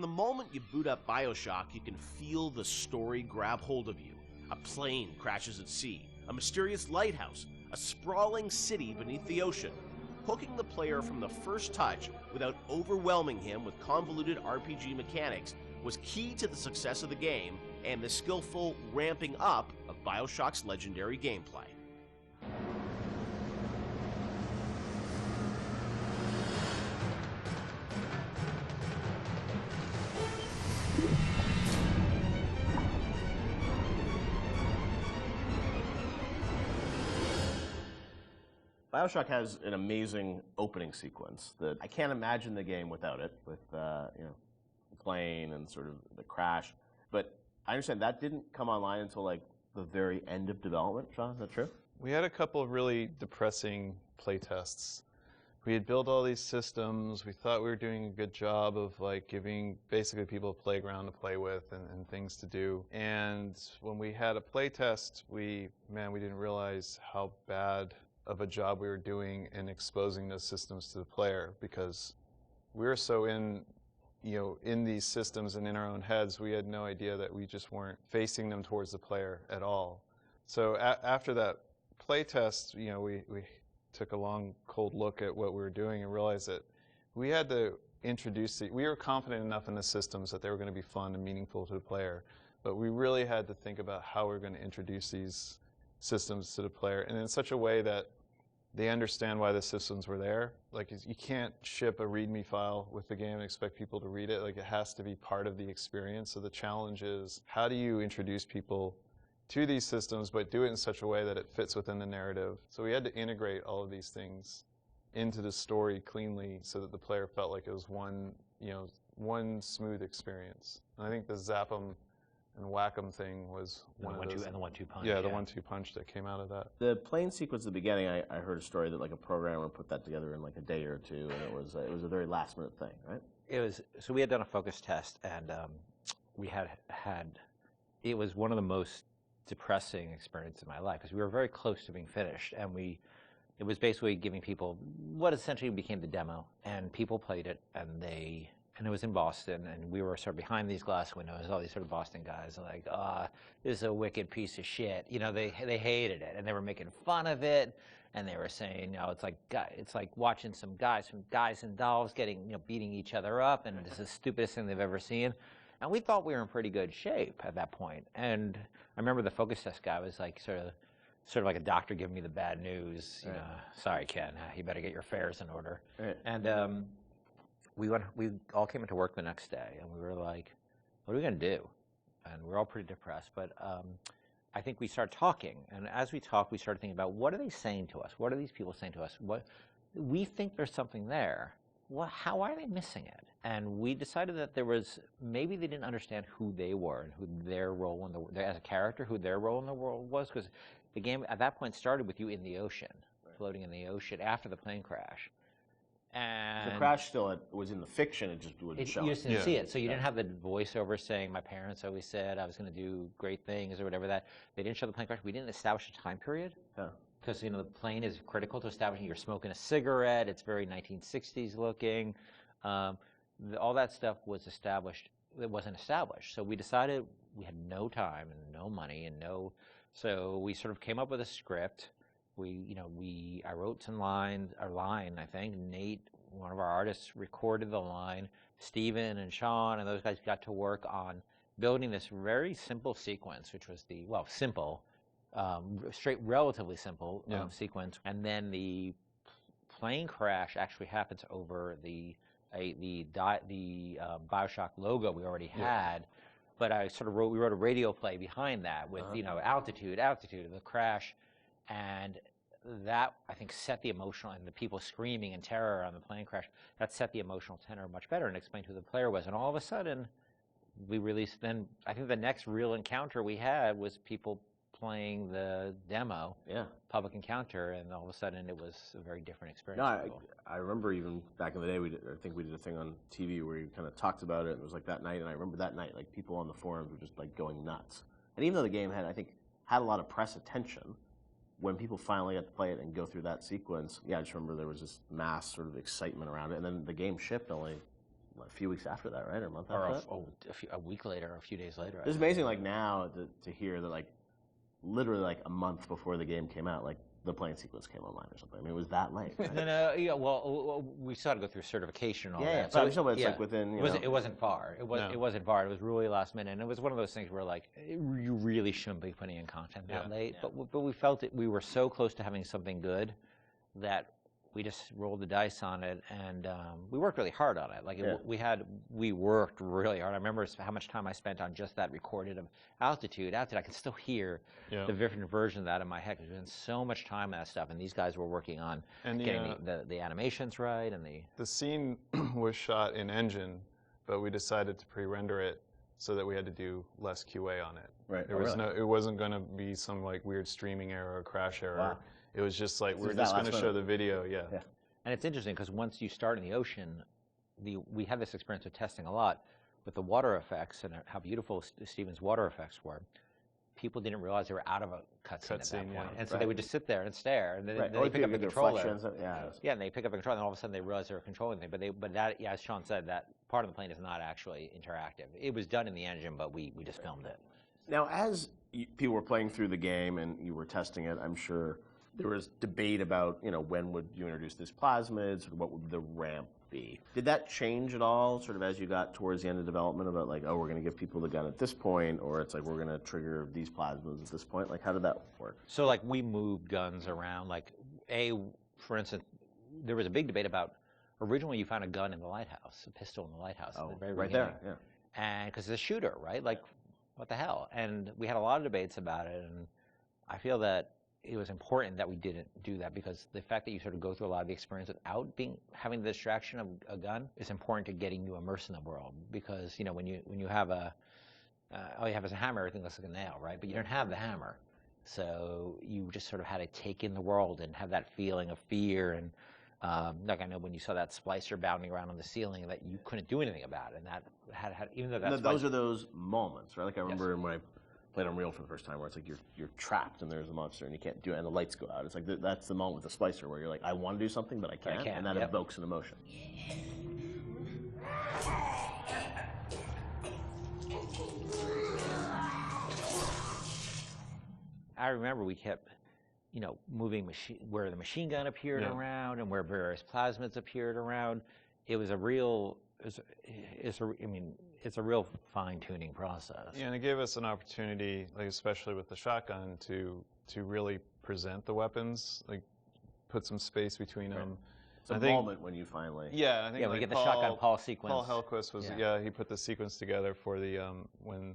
From the moment you boot up BioShock, you can feel the story grab hold of you. A plane crashes at sea, a mysterious lighthouse, a sprawling city beneath the ocean. Hooking the player from the first touch without overwhelming him with convoluted RPG mechanics was key to the success of the game and the skillful ramping up of BioShock's legendary gameplay. BioShock has an amazing opening sequence that I can't imagine the game without it, with the plane and sort of the crash. But I understand that didn't come online until like the very end of development. Sean, is that true? We had a couple of really depressing playtests. We had built all these systems. We thought we were doing a good job of like giving basically people a playground to play with and things to do. And when we had a playtest, we didn't realize how bad of a job we were doing in exposing those systems to the player, because we were so in these systems and in our own heads, we had no idea that we just weren't facing them towards the player at all. So after that playtest, we took a long, cold look at what we were doing and realized that we had to introduce we were confident enough in the systems that they were going to be fun and meaningful to the player, but we really had to think about how we were going to introduce these systems to the player, and in such a way that they understand why the systems were there. Like, you can't ship a README file with the game and expect people to read it. Like, it has to be part of the experience. So the challenge is, how do you introduce people to these systems, but do it in such a way that it fits within the narrative? So we had to integrate all of these things into the story cleanly so that the player felt like it was one smooth experience. And I think the zap 'em and whack 'em thing was one of those. And the 1-2 punch. Yeah, the 1-2 punch that came out of that. The plane sequence at the beginning, I heard a story that like a programmer put that together in like a day or two, and it was a very last minute thing, right? It was. So we had done a focus test, and we had it was one of the most depressing experiences in my life, because we were very close to being finished, and it was basically giving people what essentially became the demo, and people played it, and it was in Boston, and we were sort of behind these glass windows, all these sort of Boston guys are like, this is a wicked piece of shit. They hated it, and they were making fun of it, and they were saying, it's like watching some guys and dolls beating each other up, and it's the stupidest thing they've ever seen. And we thought we were in pretty good shape at that point. And I remember the focus test guy was like sort of like a doctor giving me the bad news. Right. Sorry, Ken, you better get your affairs in order. Right. And we all came into work the next day, and we were like, what are we going to do? And we were all pretty depressed. But I think we started talking. And as we talked, we started thinking about, what are they saying to us? What are these people saying to us? We think there's something there. How are they missing it? And we decided that maybe they didn't understand who they were and who their role as a character, who their role in the world was, because the game at that point started with you in the ocean, floating in the ocean after the plane crash. And the crash still was in the fiction, it just wouldn't show it. You just didn't see it, so you didn't have the voiceover saying, my parents always said I was going to do great things or whatever that. They didn't show the plane crash. We didn't establish a time period. Yeah. Because the plane is critical to establishing. You're smoking a cigarette. It's very 1960s looking. All that stuff was established. It wasn't established. So we decided we had no time and no money so we sort of came up with a script. I wrote some lines, a line, I think. Nate, one of our artists, recorded the line. Steven and Sean and those guys got to work on building this very simple sequence, which was relatively simple sequence. And then the plane crash actually happens over the BioShock logo we already had. But we wrote a radio play behind that with, altitude of the crash. And that, I think, set the emotional, and the people screaming in terror on the plane crash, that set the emotional tenor much better and explained who the player was. And all of a sudden, we released, then I think the next real encounter we had was people playing the demo, public encounter, and all of a sudden it was a very different experience. No, I remember even back in the day, I think we did a thing on TV where you kind of talked about it, and it was like that night, and I remember that night, like, people on the forums were just like going nuts. And even though the game had a lot of press attention, when people finally got to play it and go through that sequence, I just remember there was this mass sort of excitement around it, and then the game shipped only a few weeks after that, right? Or a month Or after that? a week later, or a few days later. It's amazing, like, now to hear that, like, literally, like, a month before the game came out, like, the playing sequence came online or something. I mean, it was that late, right? No, yeah, well, we still had to go through certification and all Yeah, that. but it's like within, it wasn't far. It wasn't far. It was really last minute, and it was one of those things where, like, you really shouldn't be putting in content that late. Yeah. But we felt it. We were so close to having something good that we just rolled the dice on it, and we worked really hard on it. Like we worked really hard. I remember how much time I spent on just that recorded of altitude. I can still hear the different version of that in my head because we spent so much time on that stuff. And these guys were working on getting the animations right and the scene was shot in engine, but we decided to pre-render it so that we had to do less QA on it. Right. It wasn't going to be some like weird streaming error or crash error. Wow. It was just like, we're just going to show the video, yeah. And it's interesting because once you start in the ocean, we had this experience of testing a lot with the water effects and how beautiful Steven's water effects were. People didn't realize they were out of a cutscene at that point. And so they would just sit there and stare, and then they pick up the controller. And they pick up the controller, and all of a sudden they realize they were controlling things. But that, as Sean said, that part of the plane is not actually interactive. It was done in the engine, but we just filmed it. Now, as people were playing through the game and you were testing it, I'm sure there was debate about, when would you introduce these plasmids, what would the ramp be? Did that change at all, sort of as you got towards the end of development, about like, oh, we're going to give people the gun at this point, or it's like we're going to trigger these plasmids at this point? Like, how did that work? So, like, we moved guns around. Like, for instance, there was a big debate about, originally you found a gun in the lighthouse, a pistol in the lighthouse. Oh, at the very right beginning. there, yeah. And because it's a shooter, right? Like, what the hell? And we had a lot of debates about it, and I feel that it was important that we didn't do that because the fact that you sort of go through a lot of the experience without having the distraction of a gun is important to getting you immersed in the world. Because when you have all you have is a hammer, everything looks like a nail, right? But you don't have the hammer, so you just sort of had to take in the world and have that feeling of fear. And like, I know when you saw that splicer bounding around on the ceiling, that you couldn't do anything about it, and that had even though that's those are those moments, right? Like I remember when I played Unreal for the first time, where it's like you're trapped and there's a monster and you can't do it, and the lights go out. It's like that's the moment with the splicer where you're like, I want to do something but I can't, and that evokes an emotion. I remember we kept, moving where the machine gun appeared around and where various plasmids appeared around. It was a real. It's a real fine-tuning process. Yeah, and it gave us an opportunity, like especially with the shotgun, to really present the weapons, like put some space between them. It's a moment when you finally. Yeah, I think. Yeah, we get the shotgun Paul sequence. Paul Hellquist was he put the sequence together for the when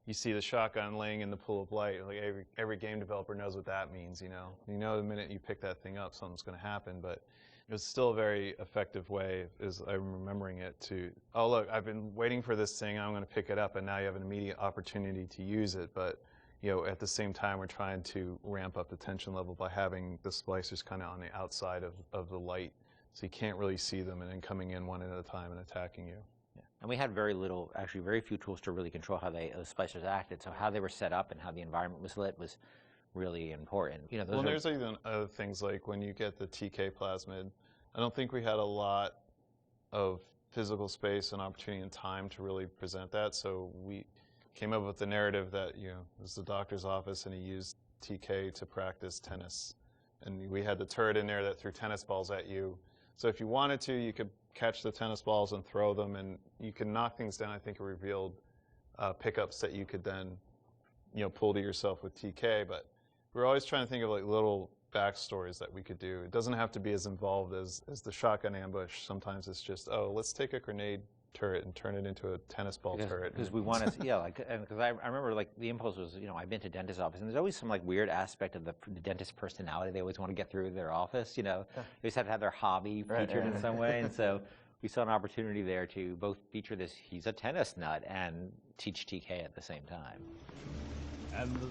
you see the shotgun laying in the pool of light. Like every game developer knows what that means. The minute you pick that thing up, something's going to happen, but. It was still a very effective way, as I'm remembering it, to, oh, look, I've been waiting for this thing, I'm going to pick it up, and now you have an immediate opportunity to use it. But, at the same time, we're trying to ramp up the tension level by having the splicers kind of on the outside of the light, so you can't really see them, and then coming in one at a time and attacking you. Yeah. And we had very few tools to really control how those splicers acted. So how they were set up and how the environment was lit was really important. There's even other things like when you get the TK plasmid, I don't think we had a lot of physical space and opportunity and time to really present that, so we came up with the narrative that, it was the doctor's office and he used TK to practice tennis. And we had the turret in there that threw tennis balls at you. So if you wanted to, you could catch the tennis balls and throw them, and you could knock things down. I think it revealed pickups that you could then, pull to yourself with TK, but we're always trying to think of like little backstories that we could do. It doesn't have to be as involved as the shotgun ambush. Sometimes it's just, let's take a grenade turret and turn it into a tennis ball turret. Because we want to, because I remember like the impulse was, I've been to dentist office, and there's always some like weird aspect of the dentist personality they always want to get through their office. They just have to have their hobby featured in some way, and so we saw an opportunity there to both feature this, he's a tennis nut, and teach TK at the same time. And the